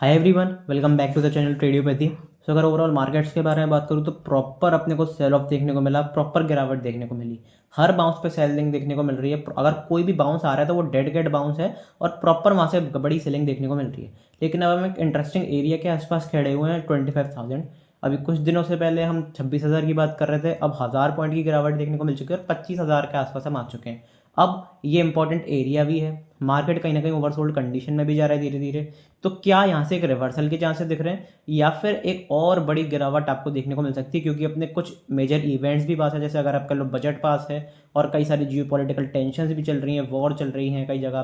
Hi everyone, welcome back to the channel Tradeopathy. So अगर overall markets के बारे में बात करूँ तो प्रॉपर अपने को सेल ऑफ देखने को मिला, प्रॉपर गिरावट देखने को मिली। हर बाउंस पे सेलिंग देखने को मिल रही है। अगर कोई भी बाउंस आ रहा है तो वो डेड कैट बाउंस है और प्रॉपर वहाँ से बड़ी सेलिंग देखने को मिल रही है। लेकिन अब हम एक इंटरेस्टिंग एरिया के आसपास खड़े हुए हैं 25,000। अभी कुछ दिनों से पहले हम 26,000 की बात कर रहे थे, अब 1000 पॉइंट की गिरावट देखने को मिल चुकी है और 25,000 के आसपास हम आ चुके हैं। अब ये इंपॉर्टेंट एरिया भी है, मार्केट कहीं ना कहीं ओवरसोल्ड कंडीशन में भी जा रहा है धीरे धीरे। तो क्या यहाँ से एक रिवर्सल के चांसेस दिख रहे हैं या फिर एक और बड़ी गिरावट आपको देखने को मिल सकती है, क्योंकि अपने कुछ मेजर इवेंट्स भी पास है। जैसे अगर आपका लो बजट पास है और कई सारी जियो पॉलिटिकल टेंशन भी चल रही हैं, वॉर चल रही हैं कई जगह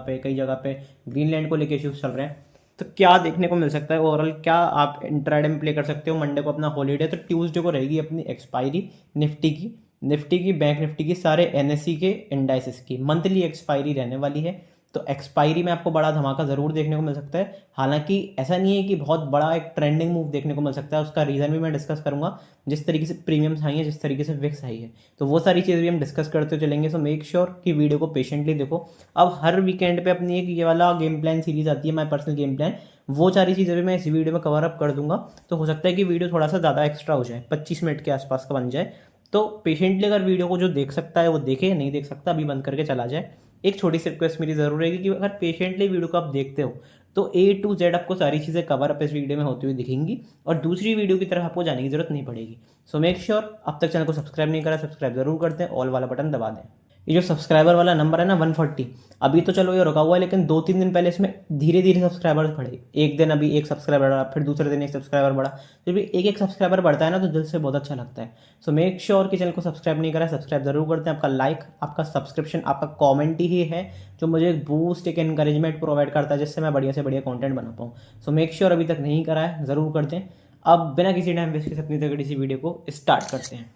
पे ग्रीनलैंड को लेकर इश्यूज चल रहे हैं। तो क्या देखने को मिल सकता है ओवरऑल, क्या आप इंट्राडे में प्ले कर सकते हो। मंडे को अपना हॉलीडे, तो ट्यूसडे को रहेगी अपनी एक्सपायरी निफ्टी की बैंक निफ्टी की, सारे एनएससी के इंडाइसिस की मंथली एक्सपायरी रहने वाली है। तो एक्सपायरी में आपको बड़ा धमाका ज़रूर देखने को मिल सकता है। हालांकि ऐसा नहीं है कि बहुत बड़ा एक ट्रेंडिंग मूव देखने को मिल सकता है, उसका रीज़न भी मैं डिस्कस करूंगा। जिस तरीके से प्रीमियम्स आई है, जिस तरीके से विक्स आई है, तो वो सारी चीज़ें भी हम डिस्कस करते चलेंगे। सो मेक श्योर कि वीडियो को पेशेंटली देखो। अब हर वीकेंड पे अपनी एक ये वाला गेम प्लान सीरीज आती है, माई पर्सनल गेम प्लान। वो सारी चीज़ें भी मैं इस वीडियो में कवर अप कर दूंगा। तो हो सकता है कि वीडियो थोड़ा सा ज़्यादा एक्स्ट्रा हो जाए, 25 मिनट के आसपास का बन जाए। तो पेशेंटली अगर वीडियो को जो देख सकता है वो देखे, नहीं देख सकता अभी बंद करके चला जाए। एक छोटी सी रिक्वेस्ट मेरी ज़रूर रहेगी कि अगर पेशेंटली वीडियो को आप देखते हो तो ए टू जेड आपको सारी चीज़ें कवर अप इस वीडियो में होती हुई दिखेंगी और दूसरी वीडियो की तरफ आपको जाने की जरूरत नहीं पड़ेगी। सो मेक श्योर अब तक चैनल को सब्सक्राइब नहीं करा, सब्सक्राइब जरूर करते हैं, ऑल वाला बटन दबा दें। ये जो सब्सक्राइबर वाला नंबर है ना 140, अभी तो चलो ये रुका हुआ है, लेकिन 2-3 दिन पहले इसमें धीरे धीरे सब्सक्राइबर्स बढ़े। एक दिन अभी एक सब्सक्राइबर बढ़ा, फिर दूसरे दिन एक सब्सक्राइबर बढ़ा। जब भी एक एक सब्सक्राइबर बढ़ता है ना तो दिल से बहुत अच्छा लगता है। सो मेक श्योर कि चैनल को सब्सक्राइब नहीं करा, सब्सक्राइब जरूर करते हैं। आपका लाइक, आपका सब्सक्रिप्शन, आपका कॉमेंट ही है जो मुझे एक बूस्ट, एक एनकरेजमेंट प्रोवाइड करता है, जिससे मैं बढ़िया से बढ़िया कॉन्टेंट बना पाऊँ। सो मेक श्योर अभी तक नहीं करा है, ज़रूर करते हैं। अब बिना किसी टाइम वेस्ट के अपनी तगड़ी सी वीडियो को स्टार्ट करते हैं।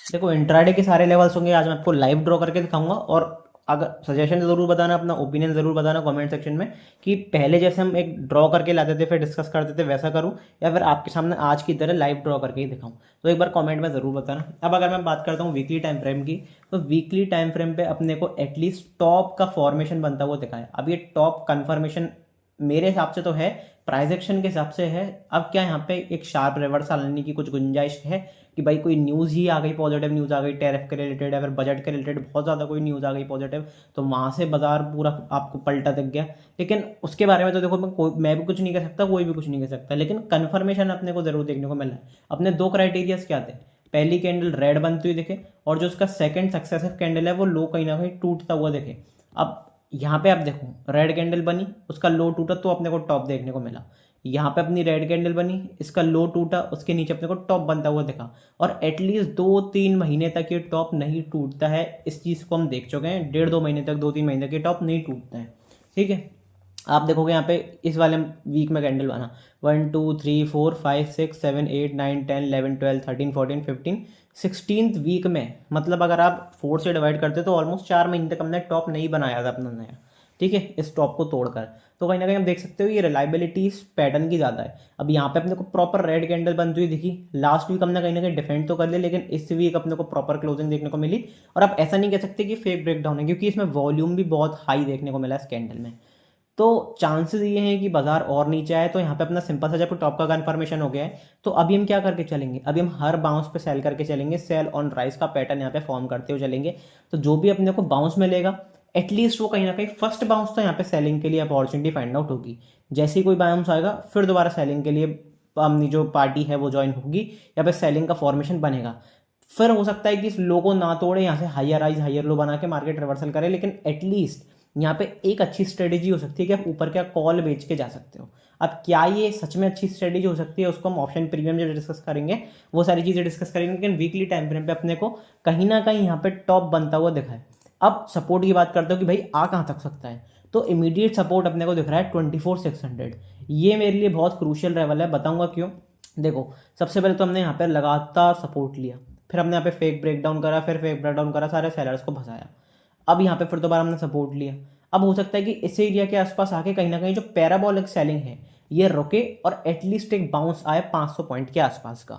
देखो, इंट्राडे के सारे लेवल्स होंगे, आज मैं आपको लाइव ड्रॉ करके दिखाऊंगा। और अगर सजेशन ज़रूर बताना, अपना ओपिनियन ज़रूर बताना कमेंट सेक्शन में कि पहले जैसे हम एक ड्रॉ करके लाते थे फिर डिस्कस करते थे वैसा करूं, या फिर आपके सामने आज की तरह लाइव ड्रॉ करके ही दिखाऊं। तो एक बार कमेंट में ज़रूर बताना। अब अगर मैं बात करता हूँ वीकली टाइम फ्रेम की, तो वीकली टाइम फ्रेम पे अपने को एटलीस्ट टॉप का फॉर्मेशन बनता हुआ दिखा है। अब ये टॉप कन्फर्मेशन मेरे हिसाब से तो है, प्राइस एक्शन के हिसाब से है। अब क्या यहाँ पे एक शार्प रिवर्सल आने की कुछ गुंजाइश है कि भाई कोई न्यूज़ ही आ गई, पॉजिटिव न्यूज़ आ गई टैरिफ के रिलेटेड या फिर बजट के रिलेटेड, बहुत ज़्यादा कोई न्यूज़ आ गई पॉजिटिव, तो वहाँ से बाजार पूरा आपको पलटा दिख गया। लेकिन उसके बारे में तो देखो, मैं भी कुछ नहीं कह सकता, कोई भी कुछ नहीं कह सकता, लेकिन कन्फर्मेशन अपने को जरूर देखने को मिला है। अपने दो क्राइटेरियाज क्या थे, पहली कैंडल रेड बनती हुई दिखे और जो उसका सेकंड सक्सेसिव कैंडल है वो लो कहीं ना कहीं टूटता हुआ दिखे। अब यहाँ पे आप देखो, रेड कैंडल बनी, उसका लो टूटा तो अपने को टॉप देखने को मिला। यहाँ पे अपनी रेड कैंडल बनी, इसका लो टूटा, उसके नीचे अपने को टॉप बनता हुआ दिखा। और एटलीस्ट 2-3 महीने तक ये टॉप नहीं टूटता है, इस चीज़ को हम देख चुके हैं। 1.5-2 महीने तक, 2-3 महीने तक ये टॉप नहीं टूटता है। ठीक है, आप देखोगे यहाँ पे इस वाले वीक में कैंडल बना 1 2 3 4 5 6 7 8 9 10 11 12 13 14 15 16th वीक में, मतलब अगर आप 4 से डिवाइड करते तो ऑलमोस्ट 4 महीने तक हमने टॉप नहीं बनाया था अपना नया। ठीक है, इस टॉप को तोड़कर। तो कहीं ना कहीं हम देख सकते हो ये रिलायबिलिटी इस पैटर्न की ज़्यादा है। अब यहाँ पे अपने को प्रॉपर रेड कैंडल बनती हुई दिखी। लास्ट वीक हमने कहीं ना कहीं डिफेंड तो कर लिया, लेकिन इस वीक अपने को प्रॉपर क्लोजिंग देखने को मिली। और आप ऐसा नहीं कह सकते कि फेक ब्रेकडाउन है, क्योंकि इसमें वॉल्यूम भी बहुत हाई देखने को मिला इस कैंडल में। तो चांसेस ये हैं कि बाजार और नीचे आए। तो यहाँ पे अपना सिंपल सा जब टॉप का कन्फर्मेशन हो गया है, तो अभी हम क्या करके चलेंगे, अभी हम हर बाउंस पे सेल करके चलेंगे, सेल ऑन राइज का पैटर्न यहाँ पे फॉर्म करते हुए चलेंगे। तो जो भी अपने को बाउंस मिलेगा, एटलीस्ट वो कहीं ना कहीं फर्स्ट बाउंस तो यहाँ पे सेलिंग के लिए अपॉर्चुनिटी फाइंड आउट होगी। जैसे ही कोई बाउंस आएगा फिर दोबारा सेलिंग के लिए अपनी जो पार्टी है वो ज्वाइन होगी, या फिर सेलिंग का फॉर्मेशन बनेगा। फिर हो सकता है कि इस लो को ना तोड़े, यहाँ से हायर राइज हायर लो बना के मार्केट रिवर्सल करे, लेकिन एटलीस्ट यहाँ पे एक अच्छी स्ट्रेटेजी हो सकती है कि आप ऊपर क्या कॉल बेच के जा सकते हो। अब क्या ये सच में अच्छी स्ट्रेटेजी हो सकती है, उसको हम ऑप्शन प्रीमियम जब डिस्कस करेंगे वो सारी चीज़ें डिस्कस करेंगे। लेकिन वीकली टाइम फ्रेम पे अपने को कहीं ना कहीं यहाँ पे टॉप बनता हुआ दिखा है। अब सपोर्ट की बात करते हो कि भाई आ कहाँ तक सकता है, तो इमीडिएट सपोर्ट अपने को दिख रहा है 24,600। ये मेरे लिए बहुत क्रूशियल लेवल है, बताऊंगा क्यों। देखो, सबसे पहले तो हमने यहाँ पे लगातार सपोर्ट लिया, फिर हमने यहाँ पे फेक ब्रेकडाउन करा, फिर फेक ब्रेकडाउन करा, सारे सेलर्स को फंसाया। अब यहाँ पे फिर दोबारा हमने सपोर्ट लिया। अब हो सकता है कि इस एरिया के आसपास आके कहीं ना कहीं जो पैराबोलिक सेलिंग है ये रुके और एटलीस्ट एक बाउंस आए 500 पॉइंट के आसपास का।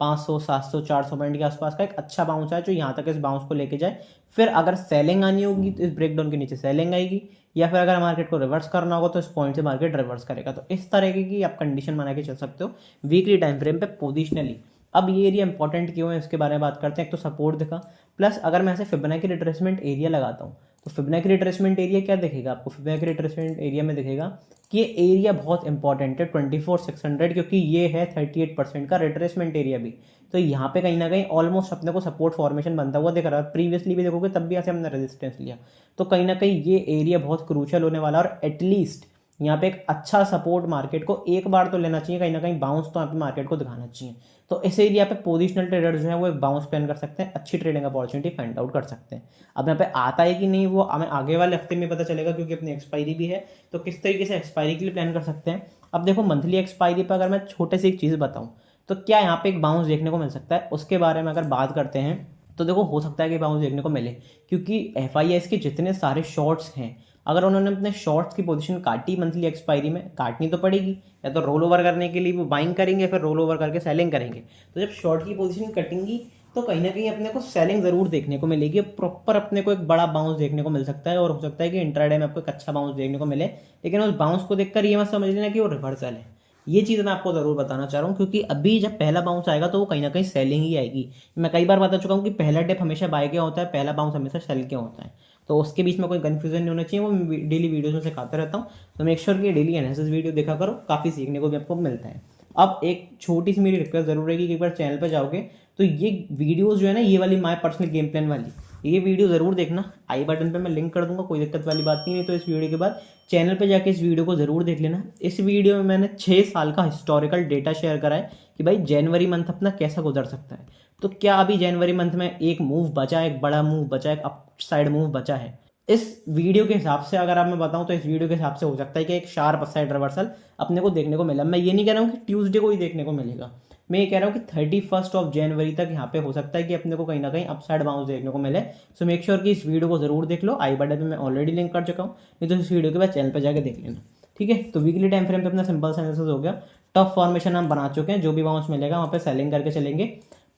500 700 400 पॉइंट के आसपास का एक अच्छा बाउंस है जो यहाँ तक इस बाउंस को लेके जाए। फिर अगर सेलिंग आनी होगी तो इस ब्रेकडाउन के नीचे सेलिंग आएगी, या फिर अगर मार्केट को रिवर्स करना होगा तो इस पॉइंट से मार्केट रिवर्स करेगा। तो इस तरीके की आप कंडीशन बना के चल सकते हो वीकली टाइम फ्रेम पे पोजिशनली। अब ये एरिया इंपॉर्टेंट क्यों है इसके बारे में बात करते हैं। एक तो सपोर्ट दिखा, प्लस अगर मैं ऐसे फिबोनाची रिट्रेसमेंट एरिया लगाता हूँ तो फिबोनाची रिट्रेसमेंट एरिया क्या दिखेगा आपको, फिबोनाची रिट्रेसमेंट एरिया में दिखेगा कि ये एरिया बहुत इंपॉर्टेंट है 24,600, क्योंकि ये है 38% का रिट्रेसमेंट एरिया भी। तो यहाँ पे कहीं ना कहीं ऑलमोस्ट अपने को सपोर्ट फॉर्मेशन बनता हुआ दिख रहा है। प्रीवियसली भी देखोगे तब भी ऐसे हमने रेजिस्टेंस लिया, तो कहीं ना कहीं ये एरिया बहुत क्रूशियल होने वाला है। और एटलीस्ट यहाँ पे एक अच्छा सपोर्ट मार्केट को एक बार तो लेना चाहिए, कहीं ना कहीं बाउंस तो यहाँ पे मार्केट को दिखाना चाहिए। तो इस एरिया पे पोजिशनल ट्रेडर जो है वो एक बाउंस प्लान कर सकते हैं, अच्छी ट्रेडिंग अपॉर्चुनिटी फाइंड आउट कर सकते हैं। अब यहाँ पे आता है कि नहीं वो हमें आगे वाले हफ्ते में पता चलेगा, क्योंकि अपनी एक्सपायरी भी है। तो किस तरीके से एक्सपायरी के लिए प्लान कर सकते हैं। अब देखो मंथली एक्सपायरी पर अगर मैं छोटे से एक चीज़ बताऊँ तो क्या यहाँ पे एक बाउंस देखने को मिल सकता है, उसके बारे में अगर बात करते हैं तो देखो हो सकता है कि बाउंस देखने को मिले, क्योंकि FIS के जितने सारे शॉर्ट्स हैं अगर उन्होंने अपने शॉर्ट्स की पोजीशन काटी मंथली एक्सपायरी में, काटनी तो पड़ेगी, या तो रोल ओवर करने के लिए वो बाइंग करेंगे फिर रोल ओवर करके सेलिंग करेंगे। तो जब शॉर्ट की पोजीशन कटेंगी तो कहीं ना कहीं अपने को सेलिंग जरूर देखने को मिलेगी, प्रॉपर अपने को एक बड़ा बाउंस देखने को मिल सकता है। और हो सकता है कि इंट्राडे में आपको एक अच्छा बाउंस देखने को मिले, लेकिन उस बाउंस को देखकर ये मत समझ लेना कि वो रिवर्सल है। ये चीज़ मैं आपको ज़रूर बताना चाह रहा हूँ, क्योंकि अभी जब पहला बाउंस आएगा तो वो कहीं ना कहीं सेलिंग ही आएगी। मैं कई बार बता चुका हूँ कि पहला डिप हमेशा बाय के होता है, पहला बाउंस हमेशा सेल के होता है। तो उसके बीच में कोई कंफ्यूजन नहीं होना चाहिए, वो डेली वीडियोज में सिखाता रहता हूँ। तो मेक श्योर कि डेली एनालिसिस वीडियो देखा करो, काफ़ी सीखने को भी आपको मिलता है। अब एक छोटी सी मेरी रिक्वेस्ट जरूर रहेगी कि एक बार चैनल पर जाओगे तो ये वीडियोस जो है ना, ये वाली माय पर्सनल गेम प्लान वाली, ये वीडियो ज़रूर देखना। आई बटन पे मैं लिंक कर दूंगा, कोई दिक्कत वाली बात नहीं है। तो इस वीडियो के बाद चैनल पे जाके इस वीडियो को ज़रूर देख लेना। इस वीडियो में मैंने 6 साल का हिस्टोरिकल डेटा शेयर करा है कि भाई जनवरी मंथ अपना कैसा गुजर सकता है। तो क्या अभी जनवरी मंथ में एक मूव बचा है, एक बड़ा मूव बचा है, एक अप साइड मूव बचा है। इस वीडियो के हिसाब से अगर आप मैं बताऊं तो इस वीडियो के हिसाब से हो सकता है कि एक शार्प अपसाइड रिवर्सल अपने को देखने को मिला। मैं ये नहीं कह रहा हूँ कि ट्यूसडे को ही देखने को मिलेगा, मैं ये कह रहा हूँ कि 31 जनवरी तक यहाँ पे हो सकता है कि अपने को कहीं ना कहीं अपसाइड बाउंस देखने को मिले। सो मेक श्योर कि इस वीडियो को जरूर देख लो, आई बटन में मैं ऑलरेडी लिंक कर चुका हूँ, नहीं तो इस वीडियो के बाद चैनल पर जाकर देख लेना। ठीक है, तो वीकली टाइम फ्रेम पे अपना सिंपल एनालिसिस हो गया। टफ फॉर्मेशन हम बना चुके हैं, जो भी बाउंस मिलेगा वहाँ पे सेलिंग करके चलेंगे।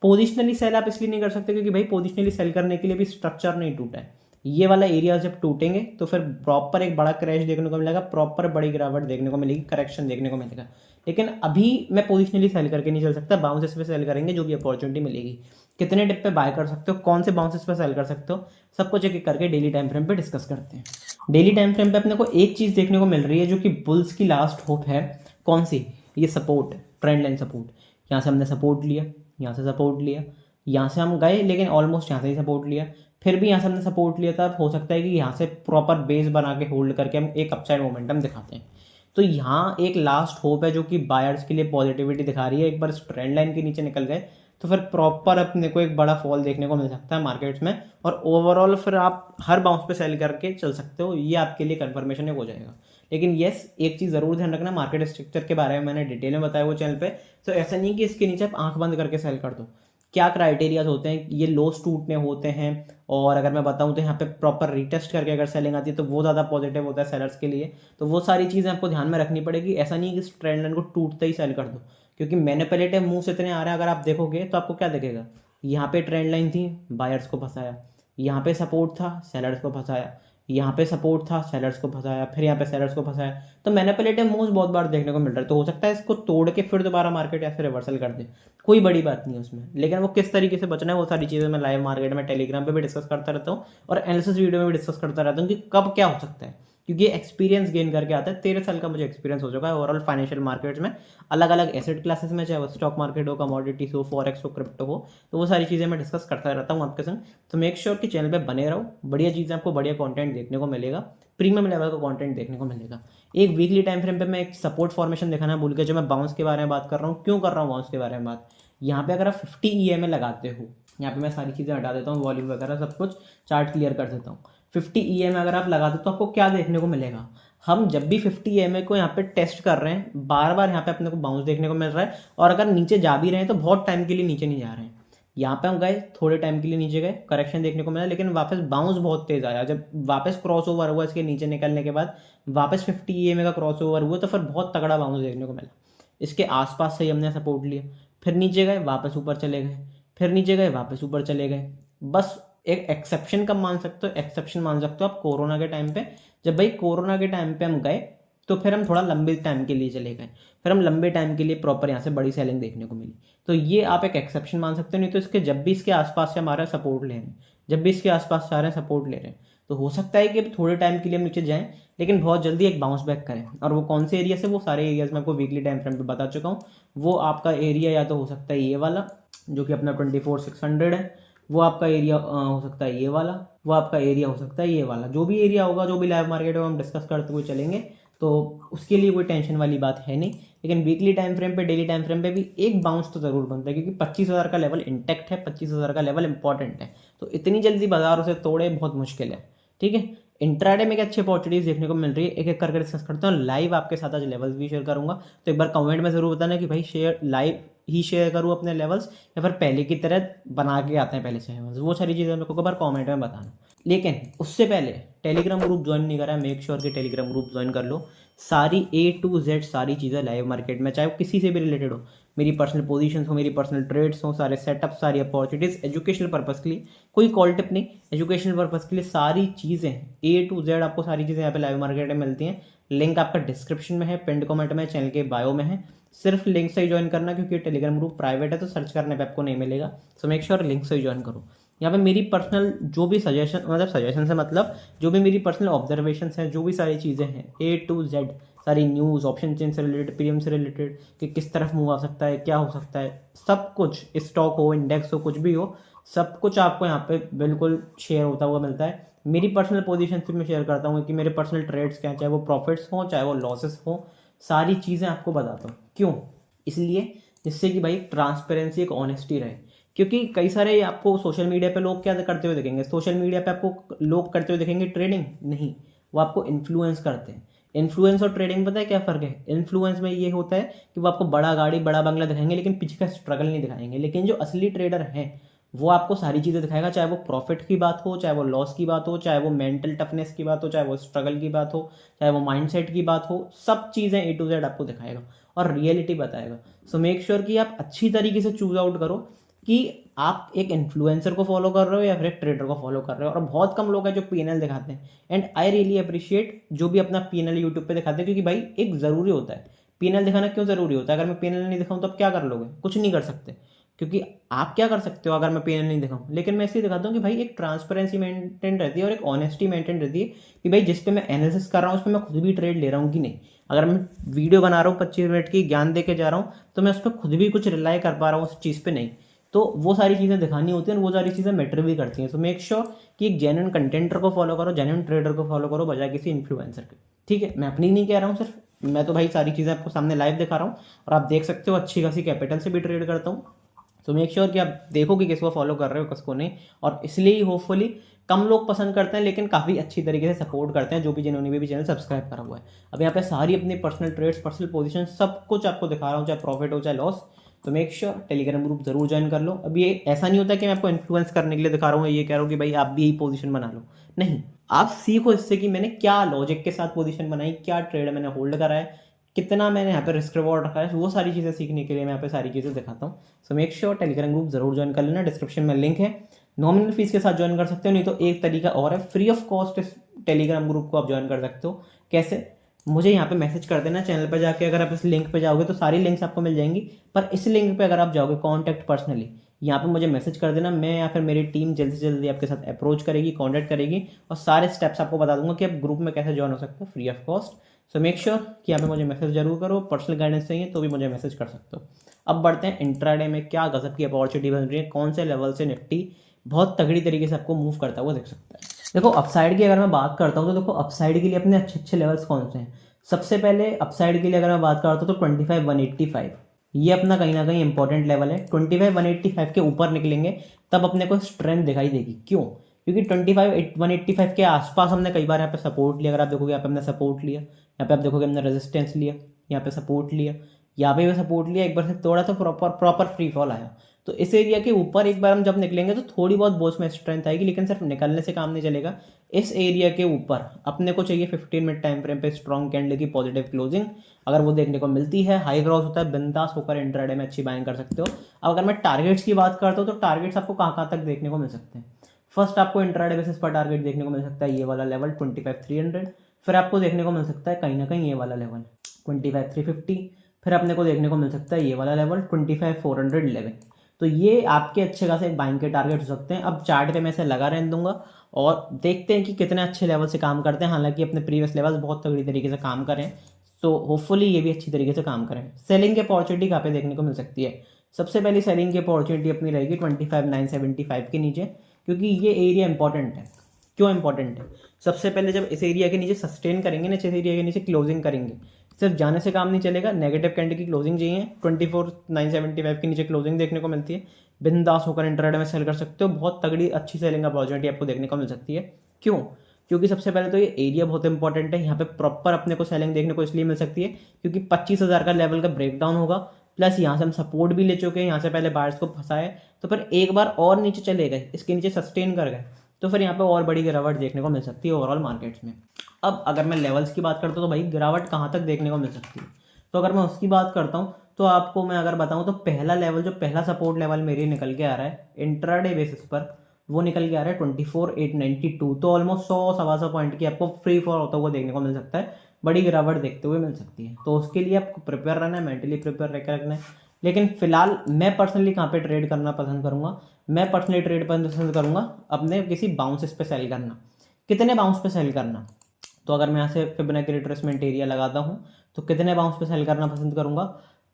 पोजिशनली सेल आप इसलिए नहीं कर सकते क्योंकि भाई पोजिशनली सेल करने के लिए भी स्ट्रक्चर नहीं टूटा है। ये वाला एरिया जब टूटेंगे तो फिर प्रॉपर एक बड़ा क्रैश देखने को मिलेगा, प्रॉपर बड़ी गिरावट देखने को मिलेगी, करेक्शन देखने को मिलेगा। लेकिन अभी मैं पोजिशनली सेल करके नहीं चल सकता, बाउंसेस पे सेल करेंगे जो भी अपॉर्चुनिटी मिलेगी। कितने डिप पे बाय कर सकते हो, कौन से बाउंसेस पे सेल कर सकते हो, सब कुछ एक एक करके डेली टाइम फ्रेम पे डिस्कस करते हैं। डेली टाइम फ्रेम पे अपने को एक चीज़ देखने को मिल रही है जो कि बुल्स की लास्ट होप है। कौन सी, ये सपोर्ट, ट्रेंड लाइन सपोर्ट। यहाँ से हमने सपोर्ट लिया, यहाँ से सपोर्ट लिया, यहाँ से हम गए लेकिन ऑलमोस्ट यहाँ से ही सपोर्ट लिया, फिर भी यहाँ से हमने सपोर्ट लिया था। हो सकता है कि यहाँ से प्रॉपर बेस बना के होल्ड करके हम एक अपसाइड मोमेंटम दिखाते हैं। तो यहाँ एक लास्ट होप है जो कि बायर्स के लिए पॉजिटिविटी दिखा रही है। एक बार इस ट्रेंड लाइन के नीचे निकल गए तो फिर प्रॉपर अपने को एक बड़ा फॉल देखने को मिल सकता है मार्केट्स में, और ओवरऑल फिर आप हर बाउंस पे सेल करके चल सकते हो। ये आपके लिए कंफर्मेशन है, हो जाएगा। लेकिन येस, एक चीज़ ज़रूर ध्यान रखना, मार्केट स्ट्रक्चर के बारे में मैंने डिटेल में बताया वो चैनल पे। तो ऐसा नहीं कि इसके नीचे आप आंख बंद करके सेल कर दो। क्या क्राइटेरियाज होते हैं, ये लोस टूटने होते हैं, और अगर मैं बताऊं तो यहाँ पे प्रॉपर रिटेस्ट करके अगर सेलिंग आती है तो वो ज़्यादा पॉजिटिव होता है सेलर्स के लिए। तो वो सारी चीज़ें आपको ध्यान में रखनी पड़ेगी। ऐसा नहीं कि इस ट्रेंड लाइन को टूटते ही सेल कर दो, क्योंकि मैनिपुलेटिव मूव्स इतने आ रहे हैं। अगर आप देखोगे तो आपको क्या दिखेगा, यहाँ पे ट्रेंड लाइन थी, बायर्स को फंसाया, यहाँ पे सपोर्ट था, सेलर्स को फंसाया, यहाँ पे सपोर्ट था, सेलर्स को फंसाया, फिर यहाँ पे सेलर्स को फंसाया। तो मैनिपुलेटिव मूव्स बहुत बार देखने को मिल रहा है। तो हो सकता है इसको तोड़ के फिर दोबारा मार्केट ऐसे रिवर्सल कर दे, कोई बड़ी बात नहीं है उसमें। लेकिन वो किस तरीके से बचना है वो सारी चीज़ें मैं लाइव मार्केट में टेलीग्राम पे भी डिस्कस करता रहता हूँ, और एनालिसिस वीडियो में भी डिस्कस करता रहता हूँ कि कब क्या हो सकता है, क्योंकि एक्सपीरियंस गेन करके आता है। 13 साल का मुझे एक्सपीरियंस हो चुका है ओवरऑल फाइनेंशियल मार्केट्स में, अलग अलग एसेट क्लासेस में, चाहे वो स्टॉक मार्केट हो, कमोडिटीज हो, फॉरेक्स हो, क्रिप्टो हो। तो वो सारी चीज़ें मैं डिस्कस करता रहता हूँ आपके संग। तो मेक श्योर कि चैनल पे बने रहो, बढ़िया चीज़ें आपको, बढ़िया कंटेंट देखने को मिलेगा, प्रीमियम लेवल का कंटेंट देखने को मिलेगा। एक वीकली टाइम फ्रेम पे मैं एक सपोर्ट फॉर्मेशन दिखाना भूल के, जो मैं बाउंस के बारे में बात कर रहा हूँ, क्यों कर रहा हूँ बाउंस के बारे में बात। यहाँ पे अगर आप 50 EMA लगाते हो, यहाँ पे मैं सारी चीज़ें हटा देता हूँ, वॉल्यूम वगैरह सब कुछ चार्ट क्लियर कर देता हूँ। 50 EMA अगर आप लगाते हो तो आपको क्या देखने को मिलेगा, हम जब भी 50 EMA को यहाँ पे टेस्ट कर रहे हैं, बार बार यहाँ पे अपने को बाउंस देखने को मिल रहा है। और अगर नीचे जा भी रहे हैं तो बहुत टाइम के लिए नीचे नहीं जा रहे हैं। यहाँ पे हम गए, थोड़े टाइम के लिए नीचे गए, करेक्शन देखने को मिला, लेकिन वापस बाउंस बहुत तेज आया। जब वापस क्रॉस ओवर हुआ इसके नीचे निकलने के बाद, वापस 50 EMA का क्रॉस ओवर हुआ तो फिर बहुत तगड़ा बाउंस देखने को मिला। इसके आसपास से ही हमने सपोर्ट लिया, फिर नीचे गए वापस ऊपर चले गए, फिर नीचे गए वापस ऊपर चले गए। बस एक एक्सेप्शन कब मान सकते हो, एक्सेप्शन मान सकते हो आप कोरोना के टाइम पे, जब भाई कोरोना के टाइम पे हम गए तो फिर हम थोड़ा लंबे टाइम के लिए चले गए, फिर हम लंबे टाइम के लिए प्रॉपर यहाँ से बड़ी सेलिंग देखने को मिली, तो ये आप एक एक्सेप्शन मान सकते हो। नहीं तो इसके जब भी इसके आसपास से हमारा सपोर्ट ले रहे हैं, जब भी इसके आसपास से आ रहे हैं सपोर्ट ले रहे हैं, तो हो सकता है कि अब थोड़े टाइम के लिए हम नीचे जाएं, लेकिन बहुत जल्दी एक बाउंस बैक करें। और वो कौन से एरिया से, वो सारे एरियाज मैं आपको वीकली टाइम फ्रेम पे बता चुका हूँ। वो आपका एरिया या तो हो सकता है ये वाला जो कि अपना 24,600 है, वो आपका एरिया हो सकता है ये वाला, वो आपका एरिया हो सकता है ये वाला। जो भी एरिया होगा, जो भी लाइव मार्केट में हम डिस्कस करते हुए चलेंगे, तो उसके लिए कोई टेंशन वाली बात है नहीं। लेकिन वीकली टाइम फ्रेम पे, डेली टाइम फ्रेम पे भी एक बाउंस तो जरूर बनता है, क्योंकि 25,000 का लेवल इंटेक्ट है, 25,000 का लेवल इंपॉर्टेंट है। तो इतनी जल्दी बाजार उसे तोड़े बहुत मुश्किल है। ठीक है, इंट्राडे में क्या अच्छी अपॉर्चुनिटीज देखने को मिल रही है, एक एक करके डिस्कस करते हैं। लाइव आपके साथ आज लेवल्स भी शेयर करूंगा, तो एक बार कमेंट में जरूर बताना कि भाई शेयर लाइव ही शेयर करूँ अपने लेवल्स, या फिर पहले की तरह बना के आते हैं पहले से लेवल्स। वो सारी चीज़ें मेरे को एक बार कमेंट में बताना। लेकिन उससे पहले टेलीग्राम ग्रुप ज्वाइन नहीं करा, मेक श्योर कि टेलीग्राम ग्रुप ज्वाइन कर लो। सारी A to Z सारी चीज़ें लाइव मार्केट में, चाहे वो किसी से भी रिलेटेड हो, मेरी पर्सनल पोजीशंस हो, मेरी पर्सनल ट्रेड्स हो, सारे सेटअप, सारी अपॉर्चुनिटीज़, एजुकेशनल पर्पज़ के लिए, कोई कॉल टिप नहीं, एजुकेशनल पर्पज़ के लिए सारी चीज़ें A to Z आपको सारी चीज़ें यहाँ पे लाइव मार्केट में मिलती हैं। लिंक आपका डिस्क्रिप्शन में है, पिंड कमेंट में, चैनल के बायो में है। सिर्फ लिंक से ही ज्वाइन करना, क्योंकि टेलीग्राम ग्रुप प्राइवेट है तो सर्च करने पे आपको नहीं मिलेगा। सो मेक श्योर लिंक से ही ज्वाइन करो। यहाँ पे मेरी पर्सनल जो भी सजेशन, मतलब सजेशन से मतलब जो भी मेरी पर्सनल ऑब्जर्वेशन हैं, जो भी सारी चीज़ें हैं A to Z, सारी न्यूज़, ऑप्शन चेन से रिलेटेड, पीएम से रिलेटेड, कि किस तरफ मूव आ सकता है, क्या हो सकता है, सब कुछ, स्टॉक हो, इंडेक्स हो, कुछ भी हो, सब कुछ आपको यहाँ पे बिल्कुल शेयर होता हुआ मिलता है। मेरी पर्सनल पोजीशन से मैं शेयर करता हूँ कि मेरे पर्सनल ट्रेड्स क्या हैं, चाहे वो प्रॉफिट्स हों चाहे वो लॉसेस हों, सारी चीज़ें आपको बताता हूँ। क्यों? इसलिए जिससे कि भाई ट्रांसपेरेंसी, एक ऑनेस्टी रहे। क्योंकि कई सारे आपको सोशल मीडिया पे लोग क्या करते हुए दिखेंगे, सोशल मीडिया पे आपको लोग करते हुए दिखेंगे ट्रेडिंग, नहीं, वो आपको इन्फ्लुएंस करते हैं। इन्फ्लुएंस और ट्रेडिंग पता है क्या फ़र्क है? इन्फ्लुएंस में ये होता है कि वो आपको बड़ा गाड़ी, बड़ा बंगला दिखाएंगे, लेकिन पीछे का स्ट्रगल नहीं दिखाएंगे। लेकिन जो असली ट्रेडर हैं, वो आपको सारी चीज़ें दिखाएगा, चाहे वो प्रॉफिट की बात हो, चाहे वो लॉस की बात हो, चाहे वो मेंटल टफनेस की बात हो, चाहे वो स्ट्रगल की बात हो, चाहे वो माइंडसेट की बात हो, सब चीज़ें A to Z आपको दिखाएगा और रियलिटी बताएगा। सो मेक श्योर कि आप अच्छी तरीके से चूज आउट करो कि आप एक इन्फ्लुएंसर को फॉलो कर रहे हो या फिर एक ट्रेडर को फॉलो कर रहे हो। और बहुत कम लोग हैं जो पीएनएल दिखाते हैं, एंड आई रियली अप्रिशिएट जो भी अपना पीएनएल यूट्यूब पे दिखाते हैं, क्योंकि भाई एक ज़रूरी होता है पीएनएल दिखाना। क्यों ज़रूरी होता है? अगर मैं पीएनएल नहीं दिखाऊं तो आप क्या कर लोगे? कुछ नहीं कर सकते। क्योंकि आप क्या कर सकते हो अगर मैं पीएनएल नहीं दिखाऊं? लेकिन मैं इसलिए दिखाता हूँ कि भाई एक ट्रांसपेरेंसी मेंटेन रहती है और एक ऑनेस्टी मेंटेन रहती है कि भाई जिस पे मैं एनालिसिस कर रहा हूँ उस पर मैं खुद भी ट्रेड ले रहा हूँ कि नहीं। अगर मैं वीडियो बना रहा हूँ 25 मिनट की, ज्ञान दे के जा रहा हूँ, तो मैं उस पर खुद भी कुछ रिलाई कर पा रहा हूँ उस चीज़ पे नहीं। तो वो सारी चीज़ें दिखानी होती हैं और वो सारी चीज़ें मैटर भी करती हैं। सो मेक श्योर कि एक जेन्युइन कंटेंटर को फॉलो करो, जेन्युइन ट्रेडर को फॉलो करो, बजाय किसी इन्फ्लुएंसर के। ठीक है, मैं अपनी नहीं कह रहा हूँ सिर्फ, मैं तो भाई सारी चीज़ें आपको सामने लाइव दिखा रहा हूँ और आप देख सकते हो अच्छी खासी कैपिटल से भी ट्रेड करता हूँ। तो मेक श्योर कि आप देखो कि किसको फॉलो कर रहे हो किसको नहीं। और इसलिए ही होपफुली कम लोग पसंद करते हैं, लेकिन काफ़ी अच्छी तरीके से सपोर्ट करते हैं, जो भी जिन्होंने भी चैनल सब्सक्राइब करा हुआ है। अब यहाँ पे सारी अपनी पर्सनल ट्रेड्स, पर्सनल पोजीशन, सब कुछ आपको दिखा रहा हूँ, चाहे प्रॉफिट हो चाहे लॉस। तो मेक श्योर टेलीग्राम ग्रुप जरूर ज्वाइन कर लो। अब ये ऐसा नहीं होता कि मैं आपको इन्फ्लुएंस करने के लिए दिखा रहा हूँ, ये कह रहा हूँ कि भाई आप भी यही पोजीशन बना लो, नहीं। आप सीखो इससे कि मैंने क्या लॉजिक के साथ पोजीशन बनाई, क्या ट्रेड मैंने होल्ड करा है, कितना मैंने यहाँ पे रिस्क रिवॉर्ड रखा है, वो सारी चीज़ें सीखने के लिए मैं यहाँ पे सारी चीज़ें दिखाता हूँ। So make sure Telegram group जरूर ज्वाइन कर लेना, डिस्क्रिप्शन में लिंक है। नॉमिनल फीस के साथ ज्वाइन कर सकते हो, नहीं तो एक तरीका और है, फ्री ऑफ कॉस्ट इस टेलीग्राम ग्रुप को आप ज्वाइन कर सकते हो। कैसे? मुझे यहाँ पे मैसेज कर देना चैनल पर जाके। अगर आप इस लिंक पे जाओगे तो सारी लिंक्स आपको मिल जाएंगी, पर इस लिंक पे अगर आप जाओगे कॉन्टैक्ट पर्सनली, यहाँ पे मुझे मैसेज कर देना, मैं या फिर मेरी टीम जल्दी से जल्दी आपके साथ अप्रोच करेगी, कॉन्टैक्ट करेगी और सारे स्टेप्स आपको बता दूंगा कि आप ग्रुप में कैसे ज्वाइन हो सकते हो free of cost. So make sure कि यहाँ पे मुझे मैसेज जरूर करो। पर्सनल गाइडेंस चाहिए तो भी मुझे मैसेज कर सकते हो। अब बढ़ते हैं इंट्राडे में, क्या गजब की अपॉर्चुनिटी बन रही है, कौन से लेवल से निफ्टी बहुत तगड़ी तरीके से आपको मूव करता हुआ देख सकता है। देखो अपसाइड की अगर मैं बात करता हूँ तो देखो अपसाइड के लिए अपने अच्छे अच्छे लेवल्स कौन से हैं। सबसे पहले अपसाइड के लिए अगर मैं बात करता हूँ तो 25,185 ये अपना कहीं ना कहीं इंपॉर्टेंट लेवल है। 25,185 के ऊपर निकलेंगे तब अपने को स्ट्रेंथ दिखाई देगी। क्यों? क्योंकि 25,185 के आसपास हमने कई बार यहाँ पे सपोर्ट लिया। अगर आप देखोगे यहाँ पे हमने सपोर्ट लिया, यहाँ पे आप देखोगे हमने रेजिस्टेंस लिया, यहाँ पे सपोर्ट लिया, यहाँ पे भी सपोर्ट लिया, एक बार से तोड़ा तो प्रॉपर फ्री फॉल आया। तो इस एरिया के ऊपर एक बार हम जब निकलेंगे तो थोड़ी बहुत बोल्स में स्ट्रेंथ आएगी, लेकिन सिर्फ निकलने से काम नहीं चलेगा। इस एरिया के ऊपर अपने को चाहिए 15 मिनट टाइम फ्रेम पे स्ट्रॉन्ग कैंडल की पॉजिटिव क्लोजिंग। अगर वो देखने को मिलती है, हाई क्रॉस होता है, बिंदास होकर इंट्राडे में अच्छी बाइंग कर सकते हो। अब अगर मैं टारगेट्स की बात करता हूँ तो टारगेट्स आपको कहाँ तक देखने को मिल सकते हैं। फर्स्ट आपको इंट्राडे बेसिस पर टारगेट देखने को मिल सकता है ये वाला लेवल 25,300। फिर आपको देखने को मिल सकता है कहीं ना कहीं ये वाला लेवल 25,350। फिर अपने को देखने को मिल सकता है ये वाला लेवल 25,411। तो ये आपके अच्छे खासे बाइंग के टारगेट हो सकते हैं। अब चार्ट पे मैं इसे लगा रहने दूंगा और देखते हैं कि कितने अच्छे लेवल से काम करते हैं। हालांकि अपने प्रीवियस लेवल्स बहुत तगड़ी तरीके से काम करें, तो होपफुली ये भी अच्छी तरीके से काम करें। सेलिंग की अपॉर्चुनिटी कहाँ पे देखने को मिल सकती है? सबसे पहली सेलिंग की अपॉर्चुनिटी अपनी रहेगी 25,975 के नीचे, क्योंकि ये एरिया इंपॉर्टेंट है। क्यों इंपॉर्टेंट है? सबसे पहले जब इस एरिया के नीचे सस्टेन करेंगे ना, इस एरिया के नीचे क्लोजिंग करेंगे, सिर्फ जाने से काम नहीं चलेगा, नेगेटिव कैंडल की क्लोजिंग चाहिए। 24,975 के नीचे क्लोजिंग देखने को मिलती है, बिंदास होकर इंट्राडे में सेल कर सकते हो। बहुत तगड़ी अच्छी सेलिंग अपॉर्चुनिटी आपको देखने को मिल सकती है। क्यों? क्योंकि सबसे पहले तो ये एरिया बहुत इंपॉर्टेंट है। यहाँ पे प्रॉपर अपने को सेलिंग देखने को इसलिए मिल सकती है क्योंकि 25,000 का लेवल का ब्रेकडाउन होगा, प्लस यहाँ से हम सपोर्ट भी ले चुके हैं, यहाँ से पहले बायर्स को फंसाए, तो फिर एक बार और नीचे चले गए, इसके नीचे सस्टेन कर गए, तो फिर यहाँ पे और बड़ी गिरावट देखने को मिल सकती है ओवरऑल मार्केट्स में। अब अगर मैं लेवल्स की बात करता हूँ तो भाई गिरावट कहाँ तक देखने को मिल सकती है, तो अगर मैं उसकी बात करता हूँ तो आपको मैं अगर बताऊँ तो पहला लेवल, जो पहला सपोर्ट लेवल मेरे निकल के आ रहा है इंट्राडे बेसिस पर, वो निकल के आ रहा है 24,892। तो ऑलमोस्ट 100-125 पॉइंट की आपको फ्री फॉल होता हुआ देखने को मिल सकता है, बड़ी गिरावट देखते हुए मिल सकती है। तो उसके लिए आपको प्रिपेयर रहना है, मेंटली प्रिपेयर रह रखना है। लेकिन फिलहाल मैं पर्सनली कहाँ पे ट्रेड करना पसंद करूँगा? मैं पर्सनली ट्रेड पसंद करूँगा अपने किसी बाउंसेस पे सेल करना। कितने बाउंस पे सेल करना? तो अगर मैं यहाँ से फिबोनाची रिट्रेसमेंट एरिया लगाता हूँ तो कितने बाउंस पे सेल करना पसंद करूँगा?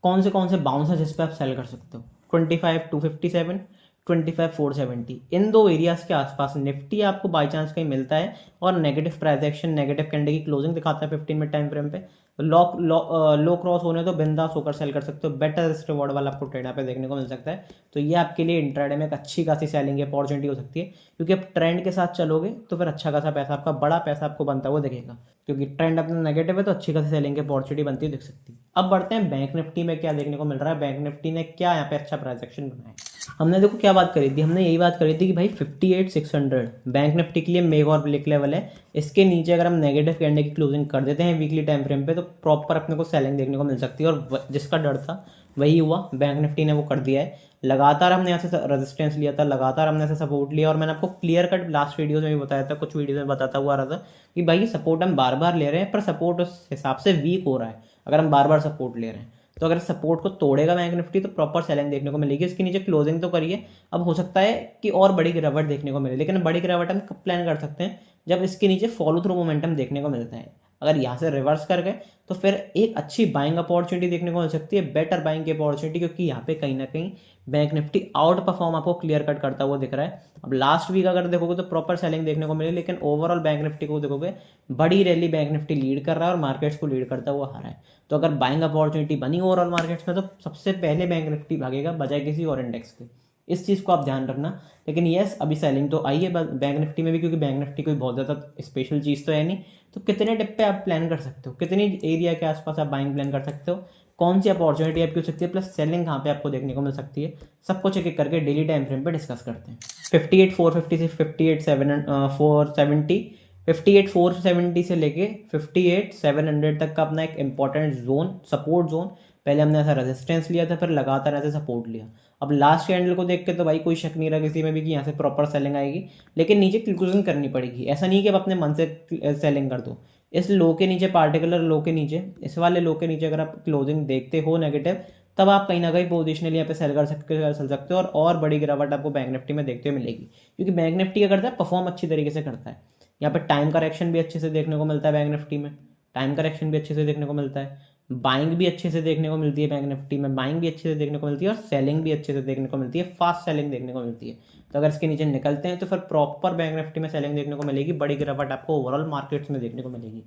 कौन से बाउंस है जिस पे आप सेल कर सकते हो? 25,257, 25,470, इन दो एरियाज के आसपास निफ्टी आपको बाई चांस कहीं मिलता है और negative price action, negative candle की क्लोजिंग दिखाता है 15 मिनट टाइम फ्रेम पे, लो क्रॉस होने तो बिंदास होकर सेल कर सकते हो। बेटर रिस्क रिवॉर्ड वाला आपको ट्रेड पे देखने को मिल सकता है। तो ये आपके लिए इंट्राडे में एक अच्छी खासी सेलिंग अपॉर्चुनिटी हो सकती है, क्योंकि आप ट्रेंड के साथ चलोगे तो फिर अच्छा खासा पैसा, आपका बड़ा पैसा आपको बनता हुआ दिखेगा, क्योंकि ट्रेंड अपना नेगेटिव है तो अच्छी खासी सेलिंग अपॉर्चुनिटी बनती हुई दिख सकती है। अब बढ़ते हैं बैंक निफ्टी में क्या देखने को मिल रहा है। बैंक निफ्टी ने क्या यहाँ पे अच्छा प्राइस एक्शन बनाया है? हमने देखो क्या बात करी थी, हमने यही बात करी थी कि भाई 58,600 बैंक निफ्टी के लिए मेग और ब्रेक लेवल है। इसके नीचे अगर हम नेगेटिव कैंडल की क्लोजिंग कर देते हैं वीकली टाइम फ्रेम पे तो प्रॉपर अपने को सेलिंग देखने को मिल सकती है, और जिसका डर था वही हुआ, बैंक निफ्टी ने वो कर दिया है। लगातार हमने यहाँ से रेजिस्टेंस लिया था, लगातार हमने ऐसे सपोर्ट लिया, और मैंने आपको क्लियर कट लास्ट वीडियोस में भी बताया था, कुछ वीडियोस में बताता हुआ आ रहा था कि भाई सपोर्ट हम बार बार ले रहे हैं, पर सपोर्ट उस हिसाब से वीक हो रहा है अगर हम बार बार सपोर्ट ले रहे हैं। तो अगर सपोर्ट को तोड़ेगा बैंक निफ्टी तो प्रॉपर सेलिंग देखने को मिलेगी। इसके नीचे क्लोजिंग तो करिए, अब हो सकता है कि और बड़ी गिरावट देखने को मिले, लेकिन बड़ी गिरावट हम कब प्लान कर सकते हैं? जब इसके नीचे फॉलो थ्रू मोमेंटम देखने को मिलता है। अगर यहाँ से रिवर्स कर गए तो फिर एक अच्छी बाइंग अपॉर्चुनिटी देखने को मिल सकती है, बेटर बाइंग की अपॉर्चुनिटी, क्योंकि यहाँ पे कहीं ना कहीं बैंक निफ्टी आउट परफॉर्म आपको क्लियर कट करता हुआ दिख रहा है। अब लास्ट वीक अगर देखोगे तो प्रॉपर सेलिंग देखने को मिली, लेकिन ओवरऑल बैंक निफ्टी को देखोगे बड़ी रैली बैंक निफ्टी लीड कर रहा है और मार्केट्स को लीड करता हुआ आ रहा है। तो अगर बाइंग अपॉर्चुनिटी बनी ओवरऑल मार्केट्स में तो सबसे पहले बैंक निफ्टी भागेगा बजाय किसी और इंडेक्स के। इस चीज़ को आप ध्यान रखना। लेकिन यस, अभी सेलिंग तो आई है बैंक निफ्टी में भी, क्योंकि बैंक निफ्टी कोई बहुत ज़्यादा स्पेशल चीज़ तो है नहीं। तो कितने डिप पे आप प्लान कर सकते हो, कितनी एरिया के आसपास आप बाइंग प्लान कर सकते हो, कौन सी अपॉर्चुनिटी आपकी हो सकती है, प्लस सेलिंग कहाँ पे आपको देखने को मिल सकती है, सब कुछ एक एक करके डेली टाइम फ्रेम पे डिस्कस करते हैं। 58,450 से 58,470 से लेके 58,700 तक का अपना एक इंपॉर्टेंट जोन, सपोर्ट जोन। पहले हमने ऐसा रेजिस्टेंस लिया था, फिर लगातार ऐसे सपोर्ट लिया। अब लास्ट कैंडल को देख के तो भाई कोई शक नहीं रहा किसी में भी कि यहाँ से प्रॉपर सेलिंग आएगी, लेकिन नीचे क्लोजिंग करनी पड़ेगी। ऐसा नहीं कि आप अपने मन से सेलिंग कर दो। इस लो के नीचे, पार्टिकुलर लो के नीचे, इस वाले लो के नीचे अगर आप क्लोजिंग देखते हो नेगेटिव, तब आप कहीं ना कहीं पोजिशनली यहाँ पे सेल कर सकते हो, और बड़ी गिरावट आपको बैंक निफ्टी में देखते हुए मिलेगी। क्योंकि बैंक निफ्टी क्या करता है, परफॉर्म अच्छी तरीके से करता है। यहाँ पे टाइम करेक्शन भी अच्छे से देखने को मिलता है बैंक निफ्टी में, टाइम करेक्शन भी अच्छे से देखने को मिलता है, बाइंग भी अच्छे से देखने को मिलती है बैंक निफ्टी में, बाइंग भी अच्छे से देखने को मिलती है, और सेलिंग भी अच्छे से देखने को मिलती है, फास्ट सेलिंग देखने को मिलती है। तो अगर इसके नीचे निकलते हैं तो फिर प्रॉपर बैंक निफ्टी में सेलिंग देखने को मिलेगी, बड़ी गिरावट आपको ओवरऑल मार्केट्स में देखने को मिलेगी।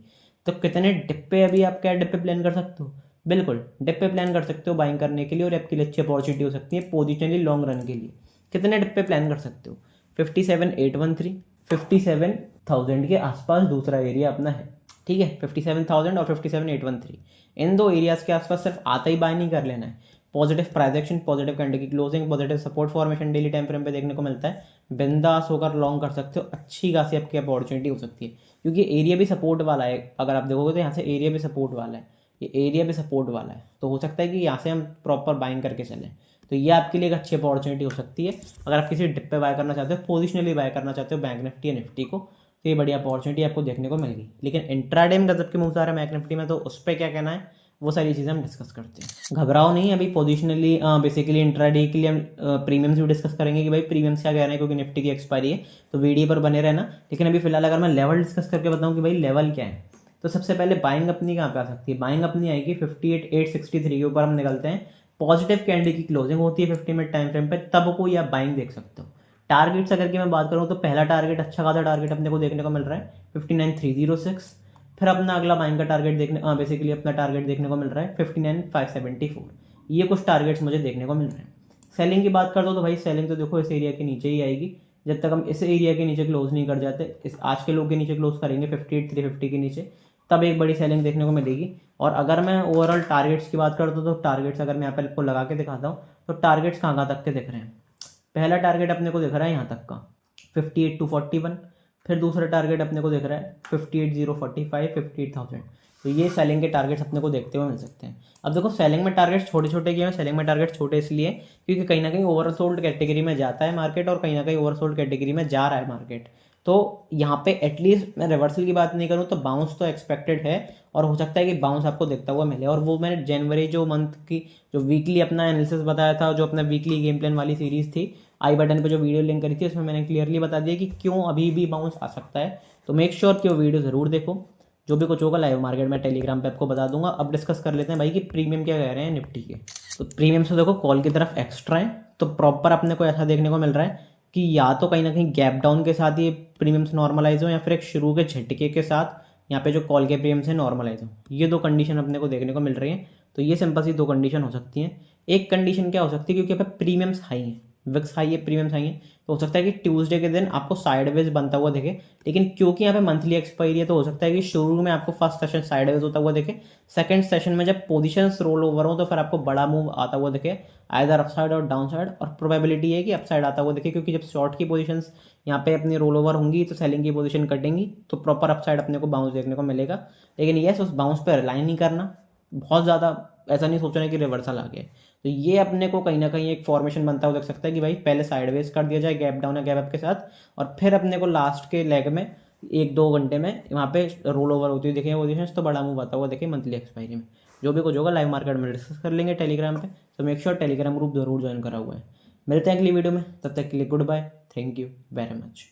तो कितने डिप्पे, अभी आप क्या डिप्पे प्लान कर सकते हो? बिल्कुल डिप्पे प्लान कर सकते हो बाइंग करने के लिए, और आपके लिए अच्छी अपॉर्चुनिटी हो सकती है पोजिशनली लॉन्ग रन के लिए। कितने डिप्पे प्लान कर सकते हो? 57,813, 57,000 के आसपास दूसरा एरिया अपना है, ठीक है। 57,000 और 57,813, इन दो एरियाज के आसपास सिर्फ आता ही बाय नहीं कर लेना है, positive price action, positive candle की closing, positive support formation daily time frame पे देखने को मिलता है। बिंदास होकर लॉन्ग कर सकते हो, अच्छी खासी आपकी अपॉर्चुनिटी हो सकती है, क्योंकि एरिया भी सपोर्ट वाला है। अगर आप देखोगे तो यहाँ से एरिया भी सपोर्ट वाला है, ये एरिया भी सपोर्ट वाला है, तो हो सकता है कि यहाँ से हम प्रॉपर बाइंग करके चलें। तो ये आपके लिए एक अच्छी अपॉर्चुनिटी हो सकती है। अगर आप किसी डिप पे बाय करना चाहते हो, पोजिशनली बाय करना चाहते हो बैंक निफ्टी या निफ्टी को, तो ये बड़ी अपॉर्चुनिटी आपको देखने को मिलेगी। लेकिन इंट्राडे में गजब के मूव्स आ रहे हैं बैंक निफ्टी में, तो उस पर क्या कहना है वो सारी चीज़ें हम डिस्कस करते हैं। घबराओ नहीं, अभी पोजिशनली बेसिकली इंट्राडे के लिए हम प्रीमियम्स भी डिस्कस करेंगे कि भाई प्रीमियम्स क्या कह रहे हैं, क्योंकि निफ्टी की एक्सपायरी है, तो वीडियो पर बने रहना। लेकिन अभी फिलहाल अगर मैं लेवल डिस्कस करके बताऊँ कि भाई लेवल क्या है, तो सबसे पहले बाइंग अपनी कहाँ पे आ सकती है। बाइंग अपनी आएगी 58,863 के ऊपर हम निकलते हैं, पॉजिटिव कैंडल की क्लोजिंग होती है 50 मिनट टाइम फ्रेम पे, तब कोई आप बाइंग देख सकते हो। टारगेट्स अगर की मैं बात करूँ तो पहला टारगेट, अच्छा खासा टारगेट अपने को देखने को मिल रहा है 59,306। फिर अपना अगला बाइंग का टारगेट देखने बेसिकली अपना टारगेट देखने को मिल रहा है 59,574। ये कुछ टारगेट्स मुझे देखने को मिल रहे हैं। सेलिंग की बात कर दो तो भाई सेलिंग तो देखो इस एरिया के नीचे ही आएगी। जब तक हम इस एरिया के नीचे क्लोज नहीं कर जाते, इस आज के लोग के नीचे क्लोज करेंगे 58,350 के नीचे, तब एक बड़ी सेलिंग देखने को मिलेगी। और अगर मैं ओवरऑल टारगेट्स की बात करता हूँ तो टारगेट्स अगर मैं यहाँ पर आपको लगा के दिखाता हूँ तो टारगेट्स कहाँ कहाँ तक के दिख रहे हैं। पहला टारगेट अपने को दिख रहा है यहाँ तक का 58,241। फिर दूसरा टारगेट अपने को दिख रहा है 58,045, 58,000। तो ये सेलिंग के टारगेट्स अपने को देखते हुए मिल सकते हैं। अब देखो सेलिंग में टारगेट्स छोटे छोटे किए हैं। सेलिंग में टारगेट छोटे इसलिए क्योंकि कहीं ना कहीं ओवरसोल्ड कैटेगरी में जाता है मार्केट, और कहीं ना कहीं ओवरसोल्ड कैटेगरी में जा रहा है मार्केट। तो यहाँ पे एटलीस्ट मैं रिवर्सल की बात नहीं करूँ तो बाउंस तो एक्सपेक्टेड है, और हो सकता है कि बाउंस आपको देखता हुआ मिले। और वो मैंने जनवरी जो मंथ की जो वीकली अपना एनालिसिस बताया था, जो अपना वीकली गेम प्लान वाली सीरीज थी, आई बटन पे जो वीडियो लिंक करी थी, उसमें मैंने क्लियरली बता दिया कि क्यों अभी भी बाउंस आ सकता है। तो मेक श्योर कि वो वीडियो ज़रूर देखो। जो भी कुछ होगा लाइव मार्केट में टेलीग्राम पे आपको बता दूंगा। अब डिस्कस कर लेते हैं भाई कि प्रीमियम क्या कह रहे हैं निफ्टी के। तो प्रीमियम से देखो कॉल की तरफ एक्स्ट्रा है, तो प्रॉपर अपने को ऐसा देखने को मिल रहा है कि या तो कहीं ना कहीं गैप डाउन के साथ ये प्रीमियम्स नॉर्मलाइज हो, या फिर एक शुरू के झटके के साथ यहाँ पे जो कॉल के प्रीमियम्स है नॉर्मलाइज हो। ये दो कंडीशन अपने को देखने को मिल रही है। तो ये सिंपल सी दो कंडीशन हो सकती हैं। एक कंडीशन क्या हो सकती है, क्योंकि यहाँ पे प्रीमियम्स हाई है, विक्स हाई है, प्रीमियम्स हाई है, तो हो सकता है कि ट्यूसडे के दिन आपको साइडवेज बनता हुआ देखे। लेकिन क्योंकि यहाँ पे मंथली एक्सपायरी है, तो हो सकता है कि शुरू में आपको फर्स्ट सेशन साइडवेज होता हुआ देखे, सेकंड सेशन में जब पोजीशंस रोल ओवर हो तो फिर आपको बड़ा मूव आता हुआ देखे, आइदर अपसाइड और डाउन साइड। और प्रोबेबिलिटी है कि अपसाइड आता हुआ देखे, क्योंकि जब शॉर्ट की पोजीशंस यहाँ पे अपनी रोल ओवर होंगी तो सेलिंग की पोजीशन कटेंगी, तो प्रॉपर अपसाइड अपने को बाउंस देखने को मिलेगा। लेकिन यस, उस बाउंस पर रिलाई नहीं करना, बहुत ज़्यादा ऐसा नहीं सोचना कि रिवर्सल आ गया। तो ये अपने को कहीं ना कहीं एक फॉर्मेशन बनता हुआ देख सकता है कि भाई पहले साइडवेज कर दिया जाए गैप डाउन या गैप अप के साथ, और फिर अपने को लास्ट के लेग में 1-2 घंटे में वहाँ पे रोल ओवर होती हुई देखें पोजीशंस, तो बड़ा मूव आता हुआ देखें मंथली एक्सपायरी में। जो भी कुछ होगा लाइव मार्केट में डिस्कस कर लेंगे टेलीग्राम पे, तो मेक श्योर टेलीग्राम ग्रुप जरूर ज्वाइन करा हुआ है। मिलते हैं अगली वीडियो में, तब तक के लिए goodbye, thank you very much.